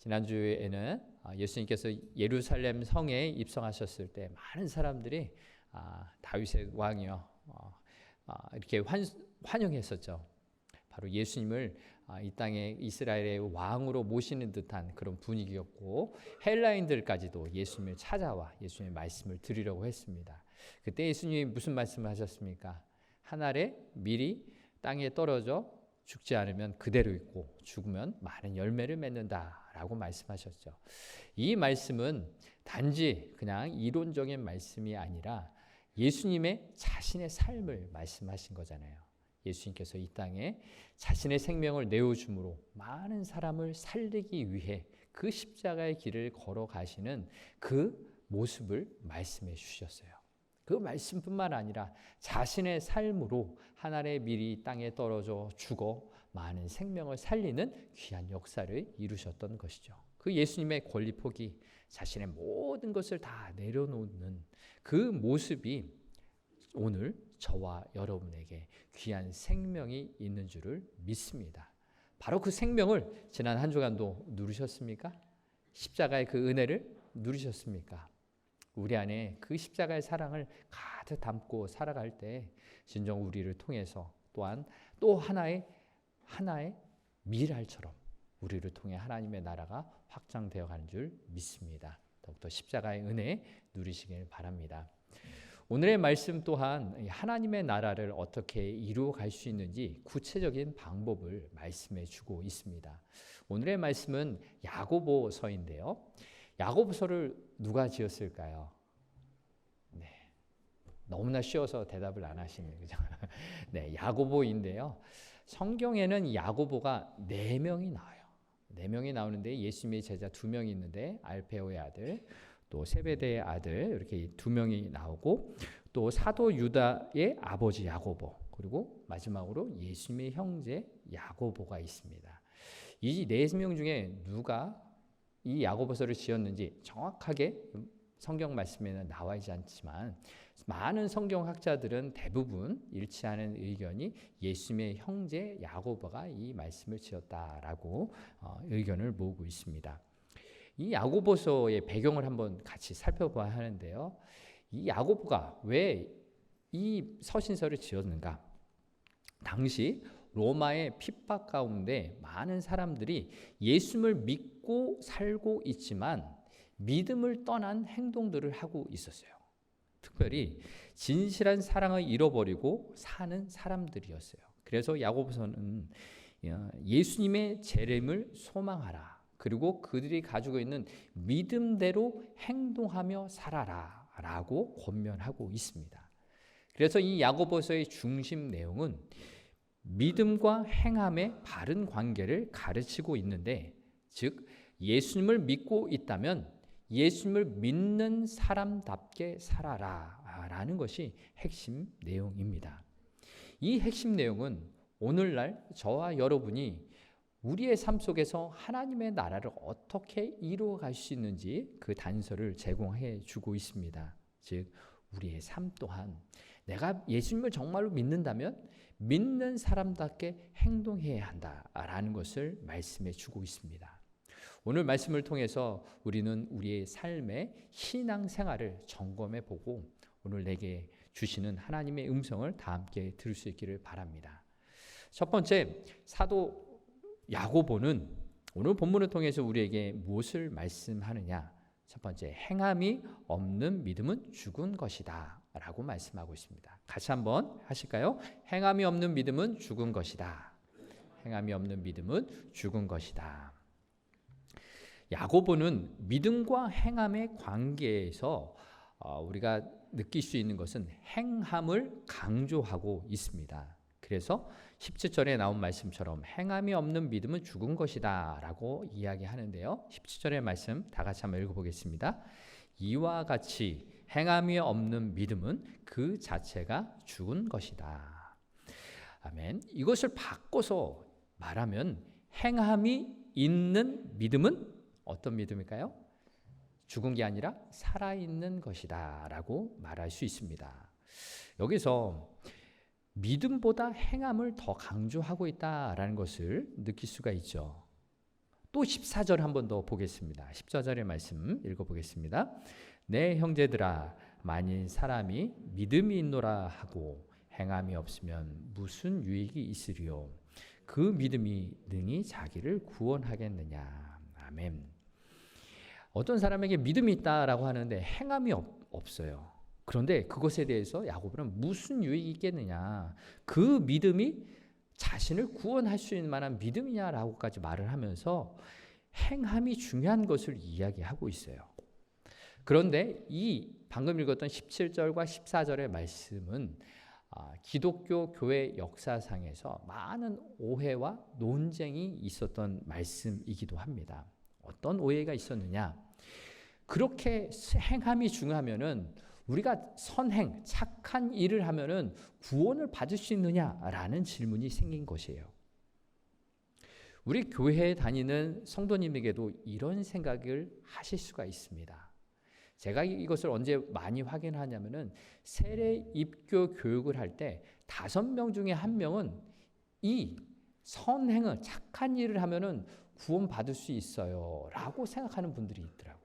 지난주에는 예수님께서 예루살렘 성에 입성하셨을 때 많은 사람들이 다윗의 왕이요 이렇게 환영했었죠. 바로 예수님을 이 땅에 이스라엘의 왕으로 모시는 듯한 그런 분위기였고, 헬라인들까지도 예수님을 찾아와 예수님의 말씀을 드리려고 했습니다. 그때 예수님이 무슨 말씀을 하셨습니까? 한 알의 밀이 땅에 떨어져 죽지 않으면 그대로 있고 죽으면 많은 열매를 맺는다라고 말씀하셨죠. 이 말씀은 단지 그냥 이론적인 말씀이 아니라 예수님의 자신의 삶을 말씀하신 거잖아요. 예수님께서 이 땅에 자신의 생명을 내어줌으로 많은 사람을 살리기 위해 그 십자가의 길을 걸어가시는 그 모습을 말씀해 주셨어요. 그 말씀뿐만 아니라 자신의 삶으로 한 알의 밀이 땅에 떨어져 죽어 많은 생명을 살리는 귀한 역사를 이루셨던 것이죠. 그 예수님의 권리 포기, 자신의 모든 것을 다 내려놓는 그 모습이 오늘 저와 여러분에게 귀한 생명이 있는 줄을 믿습니다. 바로 그 생명을 지난 한 주간도 누리셨습니까? 십자가의 그 은혜를 누리셨습니까? 우리 안에 그 십자가의 사랑을 가득 담고 살아갈 때 진정 우리를 통해서 또한 또 하나의 미랄처럼 우리를 통해 하나님의 나라가 확장되어 가는 줄 믿습니다. 더욱더 십자가의 은혜 누리시길 바랍니다. 오늘의 말씀 또한 하나님의 나라를 어떻게 이루어 갈 수 있는지 구체적인 방법을 말씀해 주고 있습니다. 오늘의 말씀은 야고보서인데요. 야고보서를 누가 지었을까요? 네, 너무나 쉬워서 대답을 안 하시네요. 그죠? 네, 야고보인데요. 성경에는 야고보가 4명이 나와요. 4명이 나오는데 예수님의 제자 2명이 있는데 알페오의 아들, 또 세베대의 아들 이렇게 2명이 나오고, 또 사도 유다의 아버지 야고보, 그리고 마지막으로 예수님의 형제 야고보가 있습니다. 이 4명 중에 누가 이 야고보서를 지었는지 정확하게 성경 말씀에는 나와 있지 않지만 많은 성경학자들은 대부분 일치하는 의견이 예수님의 형제 야고보가 이 말씀을 지었다라고 의견을 모으고 있습니다. 이 야고보서의 배경을 한번 같이 살펴봐야 하는데요. 이 야고보가 왜 이 서신서를 지었는가? 당시 로마의 핍박 가운데 많은 사람들이 예수님을 믿고 살고 있지만 믿음을 떠난 행동들을 하고 있었어요. 특별히 진실한 사랑을 잃어버리고 사는 사람들이었어요. 그래서 야고보서는 예수님의 재림을 소망하라, 그리고 그들이 가지고 있는 믿음대로 행동하며 살아라 라고 권면하고 있습니다. 그래서 이 야고보서의 중심 내용은 믿음과 행함의 바른 관계를 가르치고 있는데, 즉 예수님을 믿고 있다면 예수님을 믿는 사람답게 살아라 라는 것이 핵심 내용입니다. 이 핵심 내용은 오늘날 저와 여러분이 우리의 삶 속에서 하나님의 나라를 어떻게 이루어갈 수 있는지 그 단서를 제공해 주고 있습니다. 즉 우리의 삶 또한 내가 예수님을 정말로 믿는다면 믿는 사람답게 행동해야 한다라는 것을 말씀해 주고 있습니다. 오늘 말씀을 통해서 우리는 우리의 삶의 신앙생활을 점검해 보고 오늘 내게 주시는 하나님의 음성을 다 함께 들을 수 있기를 바랍니다. 첫 번째, 사도 야고보는 오늘 본문을 통해서 우리에게 무엇을 말씀하느냐? 첫 번째, 행함이 없는 믿음은 죽은 것이다 라고 말씀하고 있습니다. 같이 한번 하실까요? 행함이 없는 믿음은 죽은 것이다. 행함이 없는 믿음은 죽은 것이다. 야고보는 믿음과 행함의 관계에서 우리가 느낄 수 있는 것은 행함을 강조하고 있습니다. 그래서 17절에 나온 말씀처럼 행함이 없는 믿음은 죽은 것이다 라고 이야기하는데요. 17절의 말씀 다 같이 한번 읽어보겠습니다. 이와 같이 행함이 없는 믿음은 그 자체가 죽은 것이다. 아멘. 이것을 바꿔서 말하면 행함이 있는 믿음은 어떤 믿음일까요? 죽은 게 아니라 살아있는 것이다 라고 말할 수 있습니다. 여기서 믿음보다 행함을 더 강조하고 있다라는 것을 느낄 수가 있죠. 또 14절 한 번 더 보겠습니다. 14절의 말씀 읽어보겠습니다. 내 형제들아, 만일 사람이 믿음이 있노라 하고 행함이 없으면 무슨 유익이 있으리요? 그 믿음이 능히 자기를 구원하겠느냐. 아멘. 어떤 사람에게 믿음이 있다라고 하는데 행함이 없어요. 그런데 그것에 대해서 야고보는 무슨 유익이 있겠느냐, 그 믿음이 자신을 구원할 수 있는 만한 믿음이냐라고까지 말을 하면서 행함이 중요한 것을 이야기하고 있어요. 그런데 이 방금 읽었던 17절과 14절의 말씀은 기독교 교회 역사상에서 많은 오해와 논쟁이 있었던 말씀이기도 합니다. 어떤 오해가 있었느냐? 그렇게 행함이 중요하면은 우리가 선행, 착한 일을 하면은 구원을 받을 수 있느냐라는 질문이 생긴 것이에요. 우리 교회에 다니는 성도님에게도 이런 생각을 하실 수가 있습니다. 제가 이것을 언제 많이 확인하냐면은 세례 입교 교육을 할 때 5명 중에 1명은 이 선행을, 착한 일을 하면은 구원 받을 수 있어요라고 생각하는 분들이 있더라고요.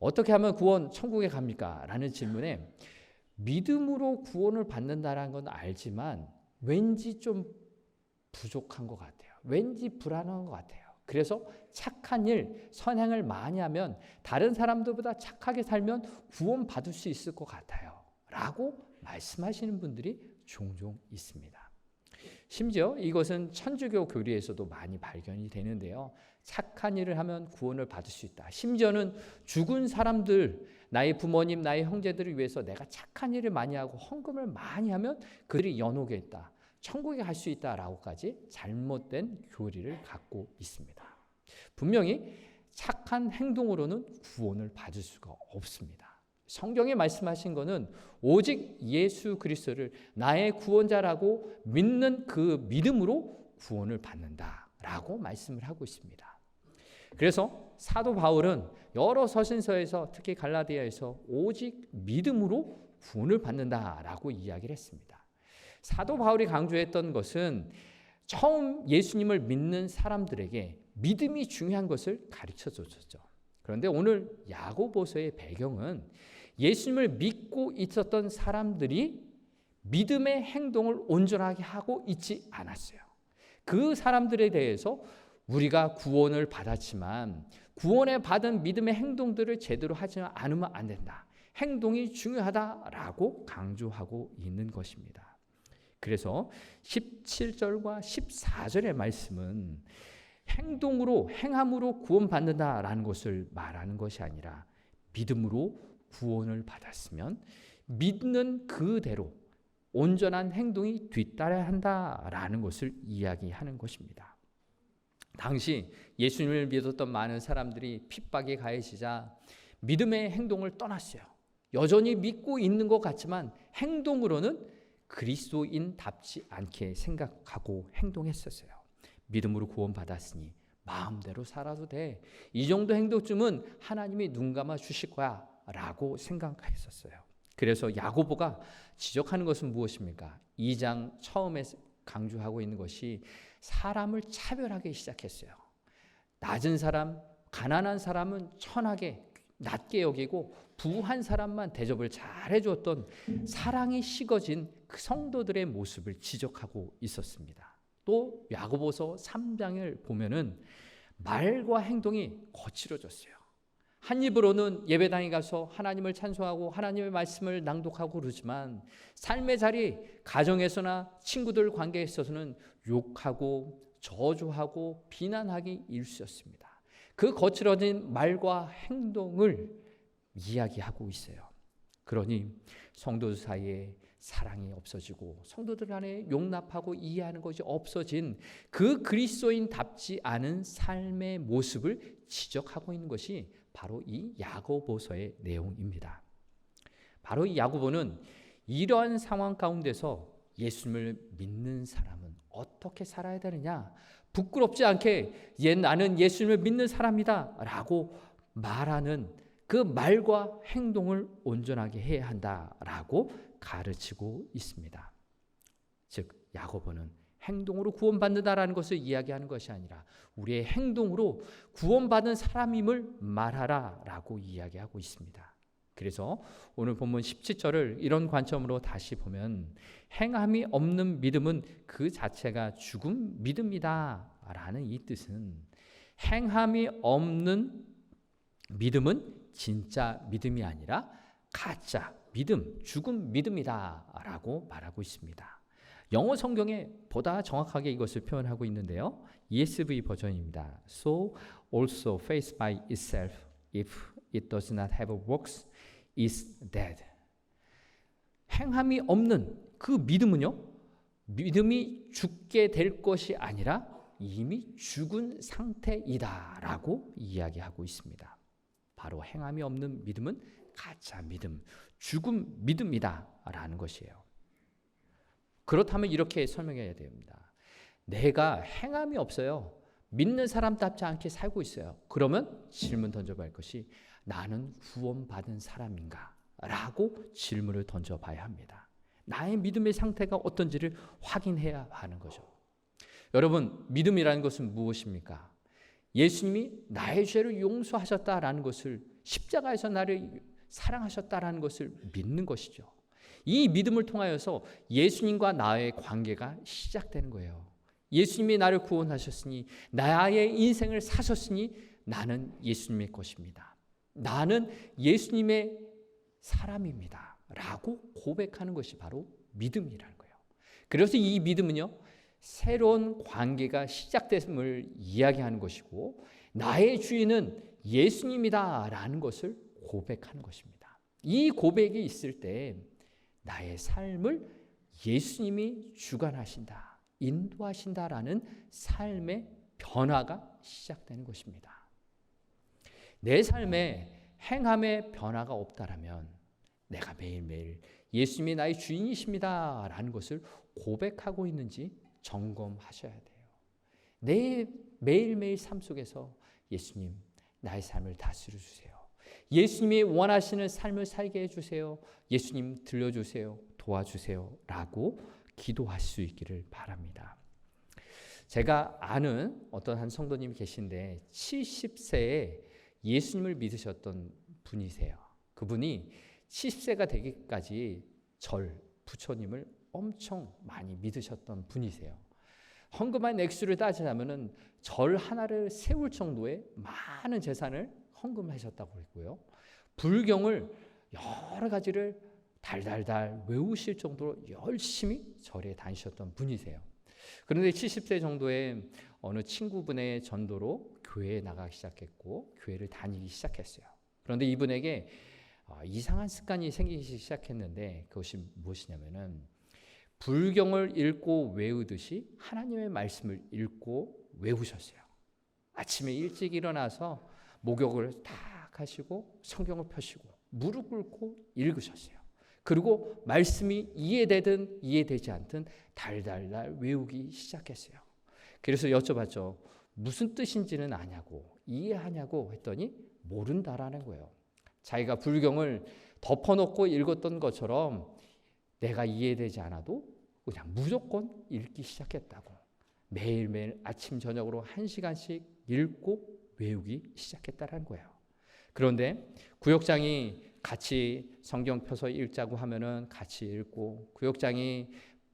어떻게 하면 구원 천국에 갑니까? 라는 질문에 믿음으로 구원을 받는다는 건 알지만 왠지 좀 부족한 것 같아요. 왠지 불안한 것 같아요. 그래서 착한 일, 선행을 많이 하면 다른 사람들보다 착하게 살면 구원 받을 수 있을 것 같아요 라고 말씀하시는 분들이 종종 있습니다. 심지어 이것은 천주교 교리에서도 많이 발견이 되는데요. 착한 일을 하면 구원을 받을 수 있다. 심지어는 죽은 사람들, 나의 부모님, 나의 형제들을 위해서 내가 착한 일을 많이 하고 헌금을 많이 하면 그들이 연옥에 있다, 천국에 갈 수 있다라고까지 잘못된 교리를 갖고 있습니다. 분명히 착한 행동으로는 구원을 받을 수가 없습니다. 성경에 말씀하신 것은 오직 예수 그리스도를 나의 구원자라고 믿는 그 믿음으로 구원을 받는다라고 말씀을 하고 있습니다. 그래서 사도 바울은 여러 서신서에서 특히 갈라디아에서 오직 믿음으로 구원을 받는다라고 이야기를 했습니다. 사도 바울이 강조했던 것은 처음 예수님을 믿는 사람들에게 믿음이 중요한 것을 가르쳐 줬죠. 그런데 오늘 야고보서의 배경은 예수님을 믿고 있었던 사람들이 믿음의 행동을 온전하게 하고 있지 않았어요. 그 사람들에 대해서 우리가 구원을 받았지만 구원에 받은 믿음의 행동들을 제대로 하지 않으면 안 된다. 행동이 중요하다라고 강조하고 있는 것입니다. 그래서 17절과 14절의 말씀은 행동으로, 행함으로 구원받는다라는 것을 말하는 것이 아니라 믿음으로 구원을 받았으면 믿는 그대로 온전한 행동이 뒤따라야 한다라는 것을 이야기하는 것입니다. 당시 예수님을 믿었던 많은 사람들이 핍박에 가해지자 믿음의 행동을 떠났어요. 여전히 믿고 있는 것 같지만 행동으로는 그리스도인답지 않게 생각하고 행동했었어요. 믿음으로 구원받았으니 마음대로 살아도 돼. 이 정도 행동쯤은 하나님이 눈 감아 주실 거야 라고 생각했었어요. 그래서 야고보가 지적하는 것은 무엇입니까? 2장 처음에 강조하고 있는 것이 사람을 차별하기 시작했어요. 낮은 사람, 가난한 사람은 천하게 낮게 여기고 부한 사람만 대접을 잘 해주었던 사랑이 식어진 그 성도들의 모습을 지적하고 있었습니다. 또 야고보서 3장을 보면은 말과 행동이 거칠어졌어요. 한 입으로는 예배당에 가서 하나님을 찬송하고 하나님의 말씀을 낭독하고 그러지만 삶의 자리, 가정에서나 친구들 관계에 있어서는 욕하고 저주하고 비난하기 일쑤였습니다. 그 거칠어진 말과 행동을 이야기하고 있어요. 그러니 성도들 사이에 사랑이 없어지고 성도들 안에 용납하고 이해하는 것이 없어진 그 그리스도인답지 않은 삶의 모습을 지적하고 있는 것이 바로 이 야고보서의 내용입니다. 바로 이 야고보는 이러한 상황 가운데서 예수님을 믿는 사람은 어떻게 살아야 되느냐, 부끄럽지 않게 나는 예수님을 믿는 사람이다 라고 말하는 그 말과 행동을 온전하게 해야 한다라고 가르치고 있습니다. 즉 야고보는 행동으로 구원받는다라는 것을 이야기하는 것이 아니라 우리의 행동으로 구원받은 사람임을 말하라라고 이야기하고 있습니다. 그래서 오늘 본문 17절을 이런 관점으로 다시 보면 행함이 없는 믿음은 그 자체가 죽은 믿음이다 라는 이 뜻은 행함이 없는 믿음은 진짜 믿음이 아니라 가짜 믿음, 죽은 믿음이다 라고 말하고 있습니다. 영어 성경에 보다 정확하게 이것을 표현하고 있는데요. ESV 버전입니다. So also faith by itself, if it does not have works, is dead. 행함이 없는 그 믿음은요, 믿음이 죽게 될 것이 아니라 이미 죽은 상태이다라고 이야기하고 있습니다. 바로 행함이 없는 믿음은 가짜 믿음, 죽은 믿음이다라는 것이에요. 그렇다면 이렇게 설명해야 됩니다. 내가 행함이 없어요. 믿는 사람답지 않게 살고 있어요. 그러면 질문 던져봐야 할 것이 나는 구원받은 사람인가? 라고 질문을 던져봐야 합니다. 나의 믿음의 상태가 어떤지를 확인해야 하는 거죠. 여러분, 믿음이라는 것은 무엇입니까? 예수님이 나의 죄를 용서하셨다라는 것을, 십자가에서 나를 사랑하셨다라는 것을 믿는 것이죠. 이 믿음을 통하여서 예수님과 나의 관계가 시작되는 거예요. 예수님이 나를 구원하셨으니, 나의 인생을 사셨으니 나는 예수님의 것입니다. 나는 예수님의 사람입니다 라고 고백하는 것이 바로 믿음이라는 거예요. 그래서 이 믿음은요, 새로운 관계가 시작됨을 이야기하는 것이고, 나의 주인은 예수님이다 라는 것을 고백하는 것입니다. 이 고백이 있을 때 나의 삶을 예수님이 주관하신다, 인도하신다라는 삶의 변화가 시작되는 것입니다. 내 삶에 행함의 변화가 없다라면 내가 매일매일 예수님이 나의 주인이십니다 라는 것을 고백하고 있는지 점검하셔야 돼요. 내 매일매일 삶 속에서 예수님, 나의 삶을 다스려 주세요. 예수님이 원하시는 삶을 살게 해주세요. 예수님 들려주세요. 도와주세요 라고 기도할 수 있기를 바랍니다. 제가 아는 어떤 한 성도님이 계신데 70세에 예수님을 믿으셨던 분이세요. 그분이 70세가 되기까지 부처님을 엄청 많이 믿으셨던 분이세요. 헌금한 액수를 따지자면 절 하나를 세울 정도의 많은 재산을 헌금하셨다고 했고요. 불경을 여러 가지를 달달달 외우실 정도로 열심히 절에 다니셨던 분이세요. 그런데 70세 정도의 어느 친구분의 전도로 교회에 나가기 시작했고 교회를 다니기 시작했어요. 그런데 이분에게 이상한 습관이 생기기 시작했는데 그것이 무엇이냐면은 불경을 읽고 외우듯이 하나님의 말씀을 읽고 외우셨어요. 아침에 일찍 일어나서 목욕을 딱 하시고 성경을 펴시고 무릎 꿇고 읽으셨어요. 그리고 말씀이 이해되든 이해되지 않든 달달달 외우기 시작했어요. 그래서 여쭤봤죠. 무슨 뜻인지는 아냐고, 이해하냐고 했더니 모른다라는 거예요. 자기가 불경을 덮어놓고 읽었던 것처럼 내가 이해되지 않아도 그냥 무조건 읽기 시작했다고. 매일매일 아침 저녁으로 1시간씩 읽고 외우기 시작했다는 거예요. 그런데 구역장이 같이 성경 펴서 읽자고 하면은 같이 읽고, 구역장이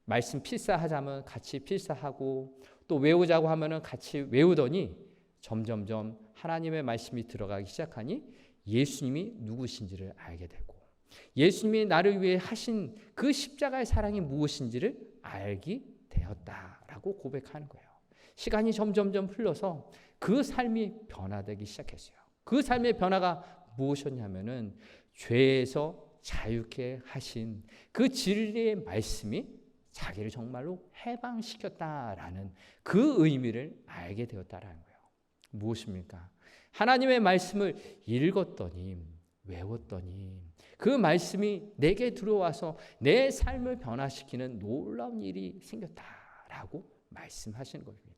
말씀 필사하자면 같이 필사하고, 또 외우자고 하면은 같이 외우더니 점점점 하나님의 말씀이 들어가기 시작하니 예수님이 누구신지를 알게 되고, 예수님이 나를 위해 하신 그 십자가의 사랑이 무엇인지를 알게 되었다라고 고백하는 거예요. 시간이 점점점 흘러서 그 삶이 변화되기 시작했어요. 그 삶의 변화가 무엇이었냐면은 죄에서 자유케 하신 그 진리의 말씀이 자기를 정말로 해방시켰다라는 그 의미를 알게 되었다라는 거예요. 무엇입니까? 하나님의 말씀을 읽었더니, 외웠더니 그 말씀이 내게 들어와서 내 삶을 변화시키는 놀라운 일이 생겼다라고 말씀하시는 겁니다.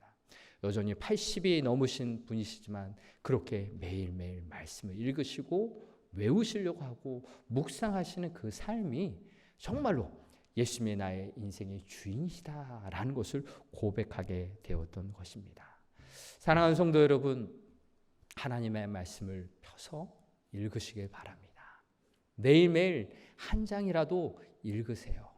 여전히 80이 넘으신 분이시지만 그렇게 매일매일 말씀을 읽으시고 외우시려고 하고 묵상하시는 그 삶이 정말로 예수님이 나의 인생의 주인이시다라는 것을 고백하게 되었던 것입니다. 사랑하는 성도 여러분, 하나님의 말씀을 펴서 읽으시길 바랍니다. 매일매일 한 장이라도 읽으세요.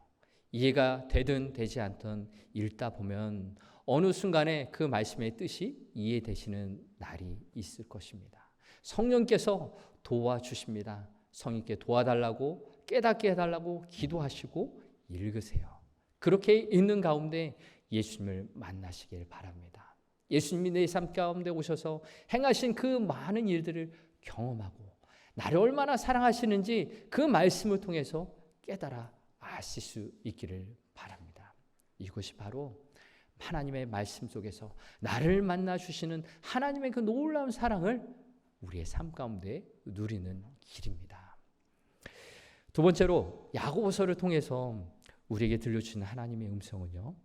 이해가 되든 되지 않든 읽다 보면 어느 순간에 그 말씀의 뜻이 이해되시는 날이 있을 것입니다. 성령께서 도와주십니다. 성령께 도와달라고, 깨닫게 해달라고 기도하시고 읽으세요. 그렇게 읽는 가운데 예수님을 만나시길 바랍니다. 예수님이 내 삶 가운데 오셔서 행하신 그 많은 일들을 경험하고 나를 얼마나 사랑하시는지 그 말씀을 통해서 깨달아 아실 수 있기를 바랍니다. 이것이 바로 하나님의 말씀 속에서 나를 만나 주시는 하나님의 그 놀라운 사랑을 우리의 삶 가운데 누리는 길입니다. 두 번째로 야고보서를 통해서 우리에게 들려주시는 하나님의 음성은요,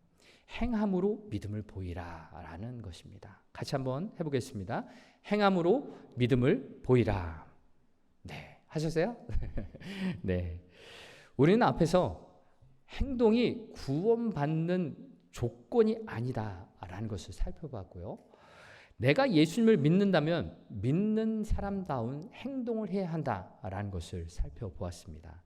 행함으로 믿음을 보이라 라는 것입니다. 같이 한번 해보겠습니다. 행함으로 믿음을 보이라. 네, 하셨어요? 네. 우리는 앞에서 행동이 구원받는 조건이 아니다라는 것을 살펴봤고요. 내가 예수님을 믿는다면 믿는 사람다운 행동을 해야 한다라는 것을 살펴보았습니다.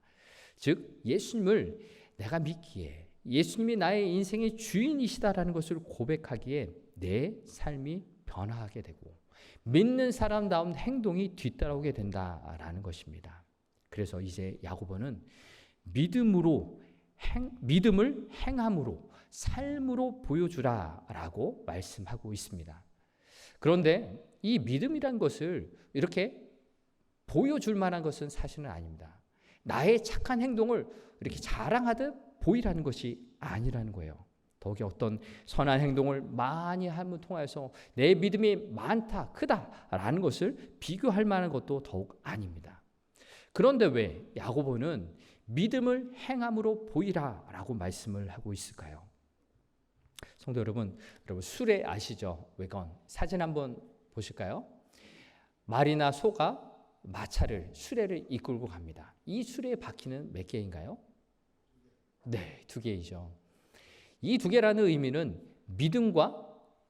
즉 예수님을 내가 믿기에 예수님이 나의 인생의 주인이시다라는 것을 고백하기에 내 삶이 변화하게 되고 믿는 사람다운 행동이 뒤따라오게 된다라는 것입니다. 그래서 이제 야고보는 믿음을 행함으로 삶으로 보여주라라고 말씀하고 있습니다. 그런데 이 믿음이란 것을 이렇게 보여줄 만한 것은 사실은 아닙니다. 나의 착한 행동을 이렇게 자랑하듯 보이라는 것이 아니라는 거예요. 더욱이 어떤 선한 행동을 많이 함을 통해서 내 믿음이 많다, 크다라는 것을 비교할 만한 것도 더욱 아닙니다. 그런데 왜 야고보는 믿음을 행함으로 보이라라고 말씀을 하고 있을까요? 성도 여러분 수레 아시죠? 외건 사진 한번 보실까요? 말이나 소가 마차를 수레를 이끌고 갑니다. 이 수레의 바퀴는 몇 개인가요? 네, 2개이죠. 이 2개라는 의미는 믿음과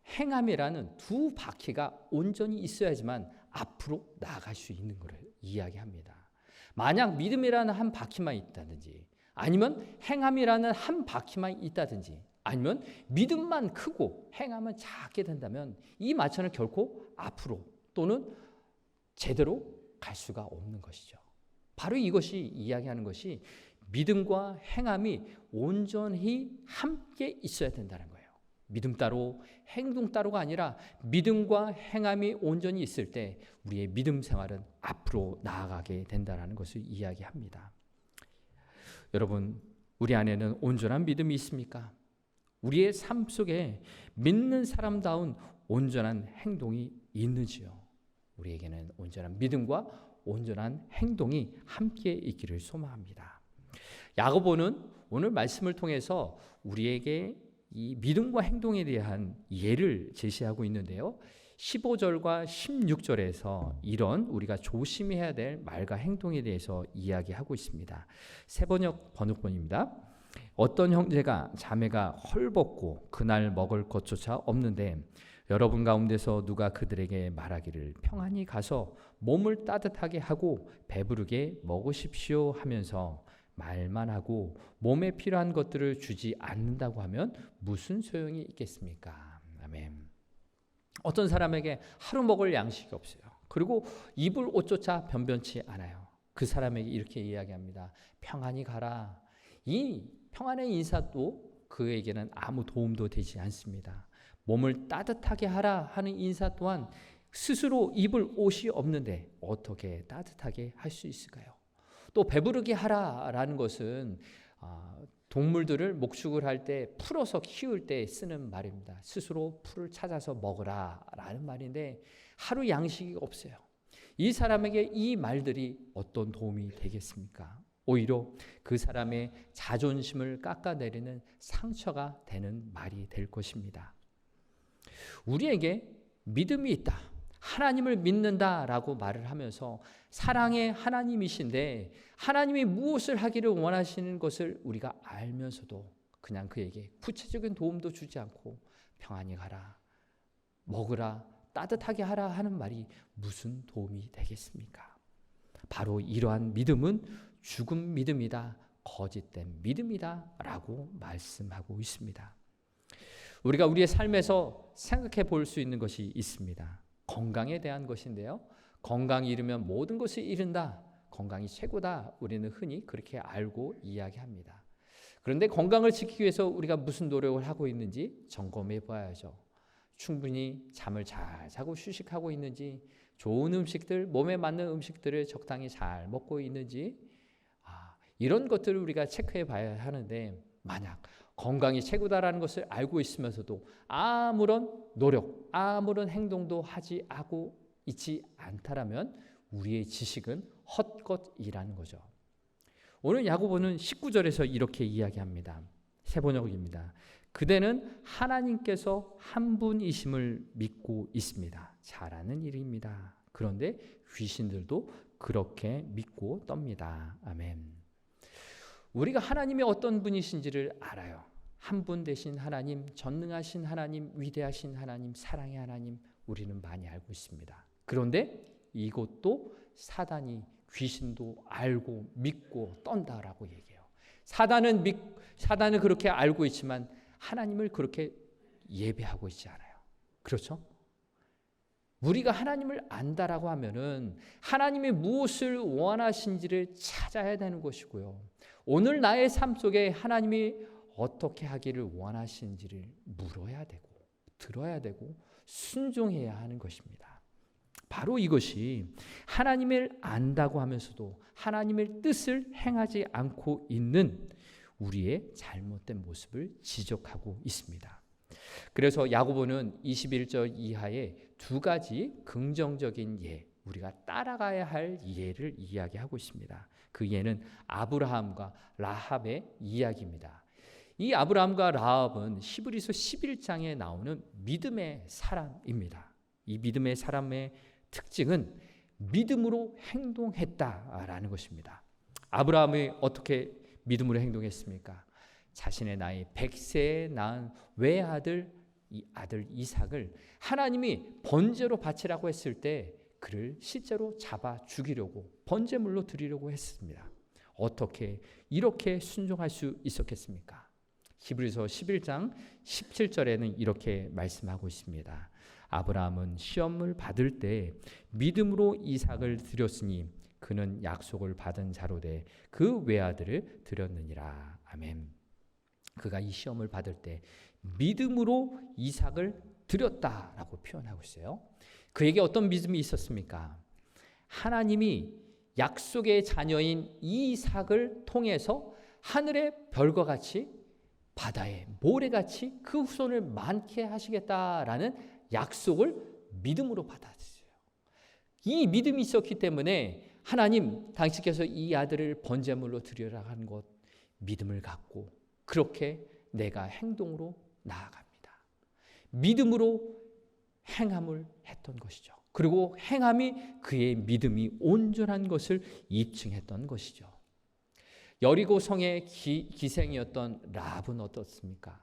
행함이라는 두 바퀴가 온전히 있어야지만 앞으로 나아갈 수 있는 것을 이야기합니다. 만약 믿음이라는 한 바퀴만 있다든지 아니면 행함이라는 한 바퀴만 있다든지 아니면 믿음만 크고 행함은 작게 된다면 이 마차는 결코 앞으로 또는 제대로 갈 수가 없는 것이죠. 바로 이것이 이야기하는 것이 믿음과 행함이 온전히 함께 있어야 된다는 거예요. 믿음 따로 행동 따로가 아니라 믿음과 행함이 온전히 있을 때 우리의 믿음 생활은 앞으로 나아가게 된다는 것을 이야기합니다. 여러분, 우리 안에는 온전한 믿음이 있습니까? 우리의 삶 속에 믿는 사람다운 온전한 행동이 있는지요? 우리에게는 온전한 믿음과 온전한 행동이 함께 있기를 소망합니다. 야고보는 오늘 말씀을 통해서 우리에게 이 믿음과 행동에 대한 예를 제시하고 있는데요. 15절과 16절에서 이런 우리가 조심해야 될 말과 행동에 대해서 이야기하고 있습니다. 새번역 번역본입니다. 어떤 형제가 자매가 헐벗고 그날 먹을 것조차 없는데 여러분 가운데서 누가 그들에게 말하기를 평안히 가서 몸을 따뜻하게 하고 배부르게 먹으십시오 하면서 말만 하고 몸에 필요한 것들을 주지 않는다고 하면 무슨 소용이 있겠습니까? 아멘. 어떤 사람에게 하루 먹을 양식이 없어요. 그리고 입을 옷조차 변변치 않아요. 그 사람에게 이렇게 이야기합니다. 평안히 가라. 이 평안의 인사도 그에게는 아무 도움도 되지 않습니다. 몸을 따뜻하게 하라 하는 인사 또한 스스로 입을 옷이 없는데 어떻게 따뜻하게 할 수 있을까요? 또 배부르게 하라라는 것은 동물들을 목축을 할 때 풀어서 키울 때 쓰는 말입니다. 스스로 풀을 찾아서 먹으라라는 말인데 하루 양식이 없어요. 이 사람에게 이 말들이 어떤 도움이 되겠습니까? 오히려 그 사람의 자존심을 깎아내리는 상처가 되는 말이 될 것입니다. 우리에게 믿음이 있다. 하나님을 믿는다라고 말을 하면서 사랑의 하나님이신데 하나님이 무엇을 하기를 원하시는 것을 우리가 알면서도 그냥 그에게 구체적인 도움도 주지 않고 평안히 가라, 먹으라, 따뜻하게 하라 하는 말이 무슨 도움이 되겠습니까? 바로 이러한 믿음은 죽은 믿음이다, 거짓된 믿음이다 라고 말씀하고 있습니다. 우리가 우리의 삶에서 생각해 볼 수 있는 것이 있습니다. 건강에 대한 것인데요. 건강이 잃으면 모든 것을 잃는다. 건강이 최고다. 우리는 흔히 그렇게 알고 이야기합니다. 그런데 건강을 지키기 위해서 우리가 무슨 노력을 하고 있는지 점검해 봐야죠. 충분히 잠을 잘 자고 휴식하고 있는지, 좋은 음식들, 몸에 맞는 음식들을 적당히 잘 먹고 있는지, 이런 것들을 우리가 체크해 봐야 하는데, 만약 건강이 최고다라는 것을 알고 있으면서도 아무런 노력, 아무런 행동도 하지 하고 있지 않다라면 우리의 지식은 헛것이라는 거죠. 오늘 야고보는 19절에서 이렇게 이야기합니다. 세 번역입니다. 그대는 하나님께서 한 분이심을 믿고 있습니다. 잘하는 일입니다. 그런데 귀신들도 그렇게 믿고 떱니다. 아멘. 우리가 하나님이 어떤 분이신지를 알아요. 한 분 되신 하나님, 전능하신 하나님, 위대하신 하나님, 사랑의 하나님, 우리는 많이 알고 있습니다. 그런데 이것도 사단이, 귀신도 알고 믿고 떤다라고 얘기해요. 사단은 그렇게 알고 있지만 하나님을 그렇게 예배하고 있지 않아요. 그렇죠? 우리가 하나님을 안다라고 하면은 하나님이 무엇을 원하신지를 찾아야 되는 것이고요. 오늘 나의 삶 속에 하나님이 어떻게 하기를 원하시는지를 물어야 되고, 들어야 되고, 순종해야 하는 것입니다. 바로 이것이 하나님을 안다고 하면서도 하나님의 뜻을 행하지 않고 있는 우리의 잘못된 모습을 지적하고 있습니다. 그래서 야고보는 21절 이하에 두 가지 긍정적인 예, 우리가 따라가야 할 예를 이야기하고 있습니다. 그 예는 아브라함과 라합의 이야기입니다. 이 아브라함과 라합은 히브리서 11장에 나오는 믿음의 사람입니다. 이 믿음의 사람의 특징은 믿음으로 행동했다라는 것입니다. 아브라함이 어떻게 믿음으로 행동했습니까? 자신의 나이 100세에 낳은 외아들, 이 아들 이삭을 하나님이 번제로 바치라고 했을 때 그를 실제로 잡아 죽이려고 번제물로 드리려고 했습니다. 어떻게 이렇게 순종할 수 있었겠습니까? 히브리서 11장 17절에는 이렇게 말씀하고 있습니다. 아브라함은 시험을 받을 때 믿음으로 이삭을 드렸으니 그는 약속을 받은 자로 돼 그 외아들을 드렸느니라. 아멘. 그가 이 시험을 받을 때 믿음으로 이삭을 드렸다라고 표현하고 있어요. 그에게 어떤 믿음이 있었습니까? 하나님이 약속의 자녀인 이삭을 통해서 하늘의 별과 같이 바다의 모래같이 그 후손을 많게 하시겠다라는 약속을 믿음으로 받았어요. 이 믿음이 있었기 때문에 하나님 당신께서 이 아들을 번제물로 드리라 한 것 믿음을 갖고 그렇게 내가 행동으로 나아갑니다. 믿음으로 행함을 했던 것이죠. 그리고 행함이 그의 믿음이 온전한 것을 입증했던 것이죠. 여리고 성의 기생이었던 라합은 어떻습니까?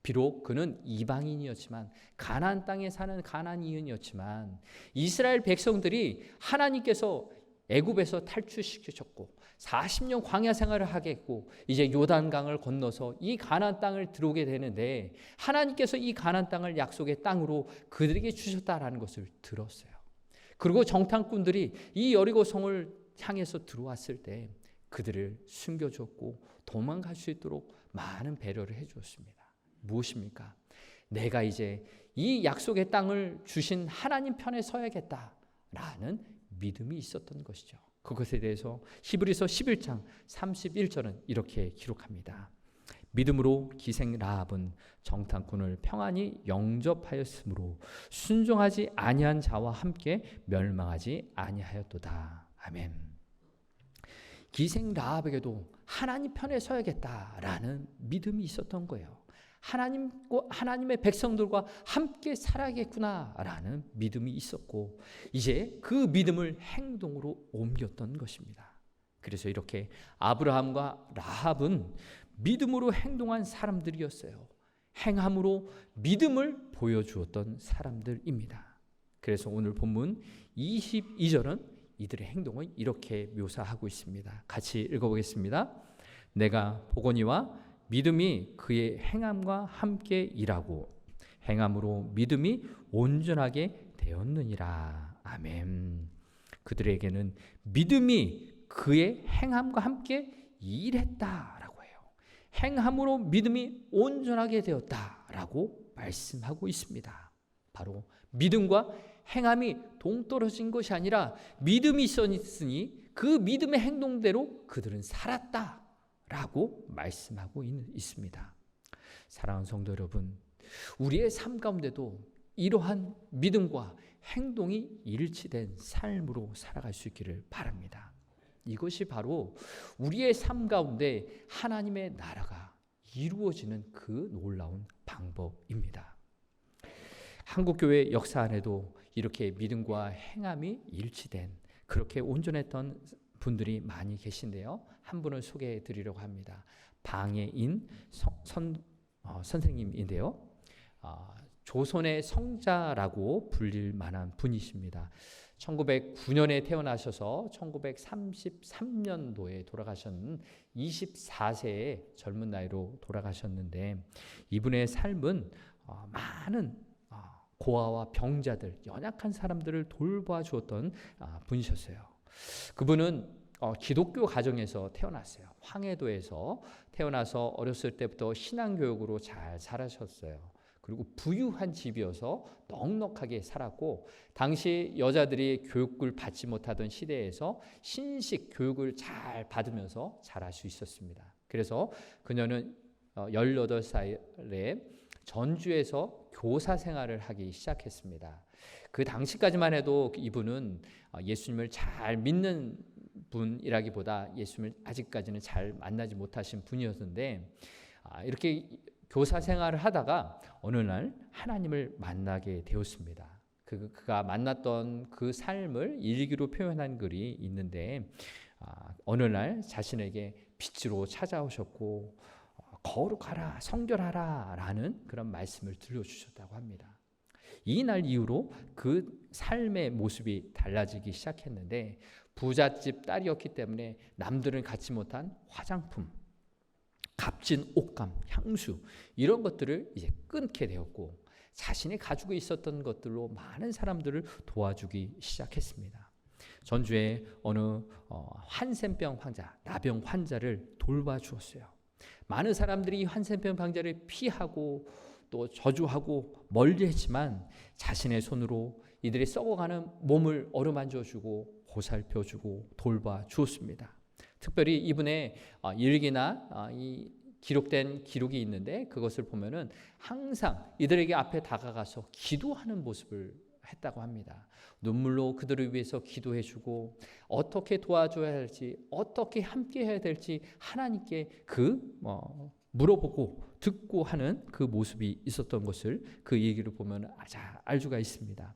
비록 그는 이방인이었지만 가나안 땅에 사는 가나안인이었지만 이스라엘 백성들이 하나님께서 애굽에서 탈출시키셨고 40년 광야 생활을 하게 했고 이제 요단강을 건너서 이 가나안 땅을 들어오게 되는데 하나님께서 이 가나안 땅을 약속의 땅으로 그들에게 주셨다라는 것을 들었어요. 그리고 정탐꾼들이 이 여리고 성을 향해서 들어왔을 때 그들을 숨겨줬고 도망갈 수 있도록 많은 배려를 해주었습니다. 무엇입니까? 내가 이제 이 약속의 땅을 주신 하나님 편에 서야겠다라는 믿음이 있었던 것이죠. 그것에 대해서 히브리서 11장 31절은 이렇게 기록합니다. 믿음으로 기생 라합은 정탐꾼을 평안히 영접하였으므로 순종하지 아니한 자와 함께 멸망하지 아니하였도다. 아멘. 기생 라합에게도 하나님 편에 서야겠다라는 믿음이 있었던 거예요. 하나님의 백성들과 함께 살아야겠구나라는 믿음이 있었고, 이제 그 믿음을 행동으로 옮겼던 것입니다. 그래서 이렇게 아브라함과 라합은 믿음으로 행동한 사람들이었어요. 행함으로 믿음을 보여주었던 사람들입니다. 그래서 오늘 본문 22절은 이들의 행동을 이렇게 묘사하고 있습니다. 같이 읽어보겠습니다. 내가 보거니와 믿음이 그의 행함과 함께 일하고 행함으로 믿음이 온전하게 되었느니라. 아멘. 그들에게는 믿음이 그의 행함과 함께 일했다라고 해요. 행함으로 믿음이 온전하게 되었다라고 말씀하고 있습니다. 바로 믿음과 행함이 동떨어진 것이 아니라 믿음이 있었으니 그 믿음의 행동대로 그들은 살았다라고 말씀하고 있습니다. 사랑하는 성도 여러분, 우리의 삶 가운데도 이러한 믿음과 행동이 일치된 삶으로 살아갈 수 있기를 바랍니다. 이것이 바로 우리의 삶 가운데 하나님의 나라가 이루어지는 그 놀라운 방법입니다. 한국교회 역사 안에도 이렇게 믿음과 행함이 일치된 그렇게 온전했던 분들이 많이 계신데요. 한 분을 소개해 드리려고 합니다. 방해인 선생님인데요. 조선의 성자라고 불릴 만한 분이십니다. 1909년에 태어나셔서 1933년도에 돌아가셨는 24세의 젊은 나이로 돌아가셨는데, 이분의 삶은 많은 고아와 병자들, 연약한 사람들을 돌봐주었던 분이셨어요. 그분은 기독교 가정에서 태어났어요. 황해도에서 태어나서 어렸을 때부터 신앙교육으로 잘 자라셨어요. 그리고 부유한 집이어서 넉넉하게 살았고, 당시 여자들이 교육을 받지 못하던 시대에서 신식 교육을 잘 받으면서 자랄 수 있었습니다. 그래서 그녀는 18살에 전주에서 교사 생활을 하기 시작했습니다. 그 당시까지만 해도 이분은 예수님을 잘 믿는 분이라기보다 예수님을 아직까지는 잘 만나지 못하신 분이었는데, 이렇게 교사 생활을 하다가 어느 날 하나님을 만나게 되었습니다. 그가 만났던 그 삶을 일기로 표현한 글이 있는데, 어느 날 자신에게 빛으로 찾아오셨고 거룩하라, 성결하라 라는 그런 말씀을 들려주셨다고 합니다. 이 날 이후로 그 삶의 모습이 달라지기 시작했는데, 부잣집 딸이었기 때문에 남들은 갖지 못한 화장품, 값진 옷감, 향수 이런 것들을 이제 끊게 되었고, 자신이 가지고 있었던 것들로 많은 사람들을 도와주기 시작했습니다. 전주에 어느 한센병 환자, 나병 환자를 돌봐주었어요. 많은 사람들이 한센병 환자를 피하고 또 저주하고 멀리했지만 자신의 손으로 이들이 썩어가는 몸을 어루만져주고 보살펴주고 돌봐주었습니다. 특별히 이분의 일기나 이 기록된 기록이 있는데, 그것을 보면은 항상 이들에게 앞에 다가가서 기도하는 모습을 했다고 합니다. 눈물로 그들을 위해서 기도해주고 어떻게 도와줘야 할지, 어떻게 함께 해야 될지 하나님께 물어보고 듣고 하는 그 모습이 있었던 것을 그 얘기를 보면 알 수가 있습니다.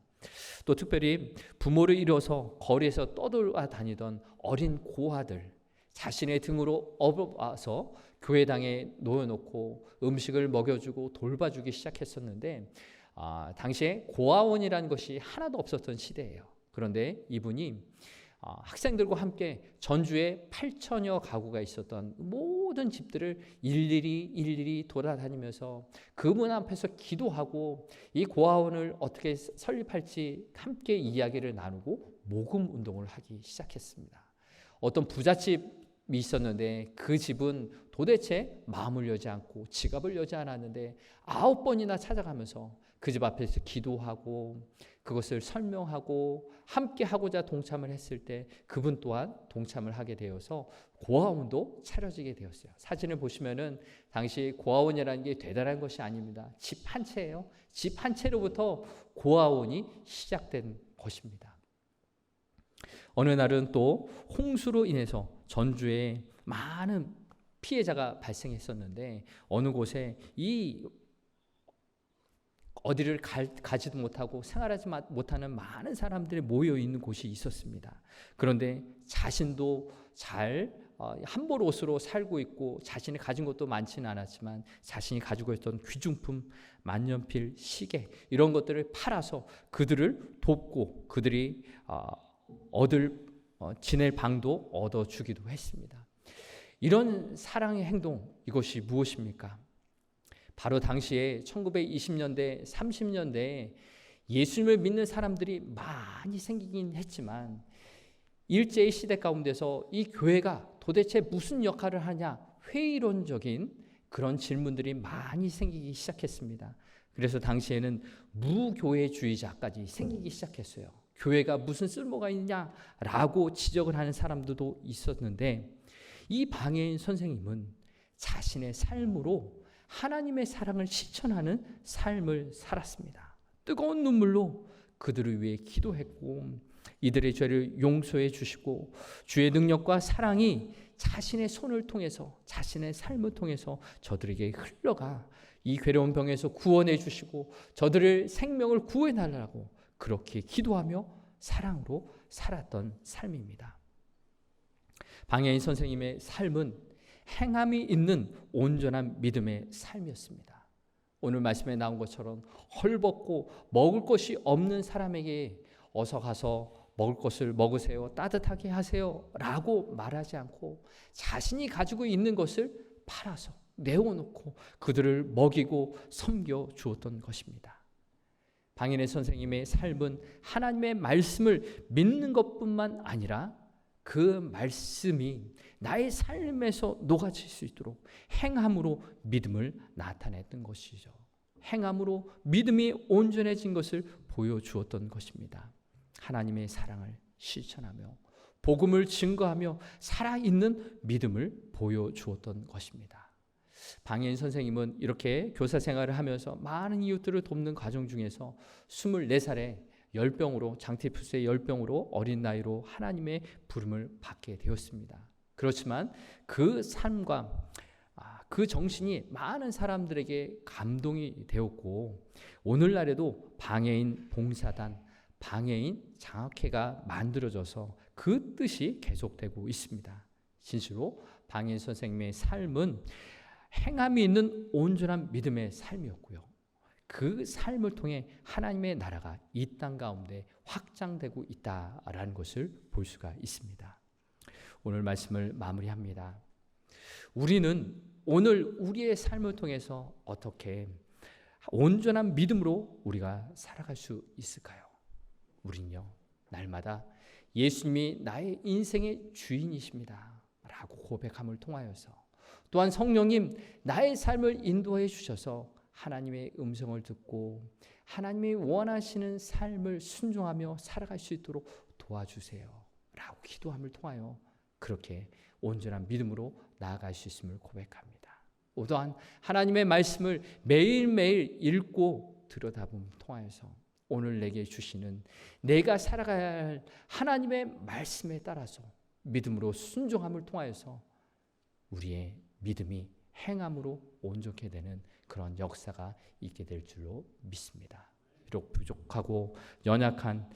또 특별히 부모를 잃어서 거리에서 떠돌아다니던 어린 고아들, 자신의 등으로 업어와서 교회당에 놓여놓고 음식을 먹여주고 돌봐주기 시작했었는데, 당시에 고아원이라는 것이 하나도 없었던 시대예요. 그런데 이분이 학생들과 함께 전주에 8천여 가구가 있었던 모든 집들을 일일이 돌아다니면서 그분 앞에서 기도하고 이 고아원을 어떻게 설립할지 함께 이야기를 나누고 모금 운동을 하기 시작했습니다. 어떤 부잣집이 있었는데 그 집은 도대체 마음을 여지 않고 지갑을 여지 않았는데 9번이나 찾아가면서 그 집 앞에서 기도하고 그것을 설명하고 함께 하고자 동참을 했을 때 그분 또한 동참을 하게 되어서 고아원도 차려지게 되었어요. 사진을 보시면은 당시 고아원이라는 게 대단한 것이 아닙니다. 집 한 채예요. 집 한 채로부터 고아원이 시작된 것입니다. 어느 날은 또 홍수로 인해서 전주에 많은 피해자가 발생했었는데 어느 곳에 이 어디를 가지도 못하고 생활하지 못하는 많은 사람들이 모여 있는 곳이 있었습니다. 그런데 자신도 잘 한벌 옷으로 살고 있고 자신이 가진 것도 많지는 않았지만 자신이 가지고 있던 귀중품, 만년필, 시계 이런 것들을 팔아서 그들을 돕고 그들이 지낼 방도 얻어주기도 했습니다. 이런 사랑의 행동, 이것이 무엇입니까? 바로 당시에 1920년대, 30년대에 예수님을 믿는 사람들이 많이 생기긴 했지만 일제의 시대 가운데서 이 교회가 도대체 무슨 역할을 하냐, 회의론적인 그런 질문들이 많이 생기기 시작했습니다. 그래서 당시에는 무교회주의자까지 생기기 시작했어요. 교회가 무슨 쓸모가 있냐라고 지적을 하는 사람들도 있었는데 이 방해인 선생님은 자신의 삶으로 하나님의 사랑을 실천하는 삶을 살았습니다. 뜨거운 눈물로 그들을 위해 기도했고 이들의 죄를 용서해 주시고 주의 능력과 사랑이 자신의 손을 통해서 자신의 삶을 통해서 저들에게 흘러가 이 괴로운 병에서 구원해 주시고 저들을 생명을 구해 달라고 그렇게 기도하며 사랑으로 살았던 삶입니다. 방해인 선생님의 삶은 행함이 있는 온전한 믿음의 삶이었습니다. 오늘 말씀에 나온 것처럼 헐벗고 먹을 것이 없는 사람에게 어서 가서 먹을 것을 먹으세요, 따뜻하게 하세요 라고 말하지 않고 자신이 가지고 있는 것을 팔아서 내어놓고 그들을 먹이고 섬겨 주었던 것입니다. 방인의 선생님의 삶은 하나님의 말씀을 믿는 것뿐만 아니라 그 말씀이 나의 삶에서 녹아질 수 있도록 행함으로 믿음을 나타냈던 것이죠. 행함으로 믿음이 온전해진 것을 보여주었던 것입니다. 하나님의 사랑을 실천하며 복음을 증거하며 살아있는 믿음을 보여주었던 것입니다. 방인 선생님은 이렇게 교사 생활을 하면서 많은 이웃들을 돕는 과정 중에서 24살에 열병으로 장티푸스의 열병으로 어린 나이로 하나님의 부름을 받게 되었습니다. 그렇지만 그 삶과 그 정신이 많은 사람들에게 감동이 되었고 오늘날에도 방해인 봉사단, 방해인 장학회가 만들어져서 그 뜻이 계속되고 있습니다. 진실로 방해인 선생님의 삶은 행함이 있는 온전한 믿음의 삶이었고요. 그 삶을 통해 하나님의 나라가 이 땅 가운데 확장되고 있다라는 것을 볼 수가 있습니다. 오늘 말씀을 마무리합니다. 우리는 오늘 우리의 삶을 통해서 어떻게 온전한 믿음으로 우리가 살아갈 수 있을까요? 우린요, 날마다 예수님이 나의 인생의 주인이십니다 라고 고백함을 통하여서 또한 성령님 나의 삶을 인도해 주셔서 하나님의 음성을 듣고 하나님이 원하시는 삶을 순종하며 살아갈 수 있도록 도와주세요 라고 기도함을 통하여 그렇게 온전한 믿음으로 나아갈 수 있음을 고백합니다. 또한 하나님의 말씀을 매일매일 읽고 들여다봄을 통하여서 오늘 내게 주시는 내가 살아가야 할 하나님의 말씀에 따라서 믿음으로 순종함을 통하여서 우리의 믿음이 행함으로 온전케 되는 그런 역사가 있게 될 줄로 믿습니다. 비록 부족하고 연약한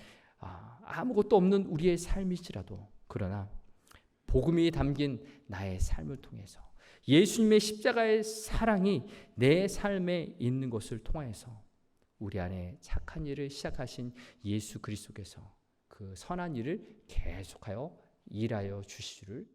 아무것도 없는 우리의 삶일지라도 그러나 복음이 담긴 나의 삶을 통해서 예수님의 십자가의 사랑이 내 삶에 있는 것을 통해서 우리 안에 착한 일을 시작하신 예수 그리스도께서 그 선한 일을 계속하여 일하여 주시기를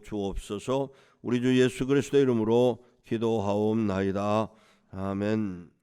주옵소서. 우리 주 예수 그리스도의 이름으로 기도하옵나이다. 아멘.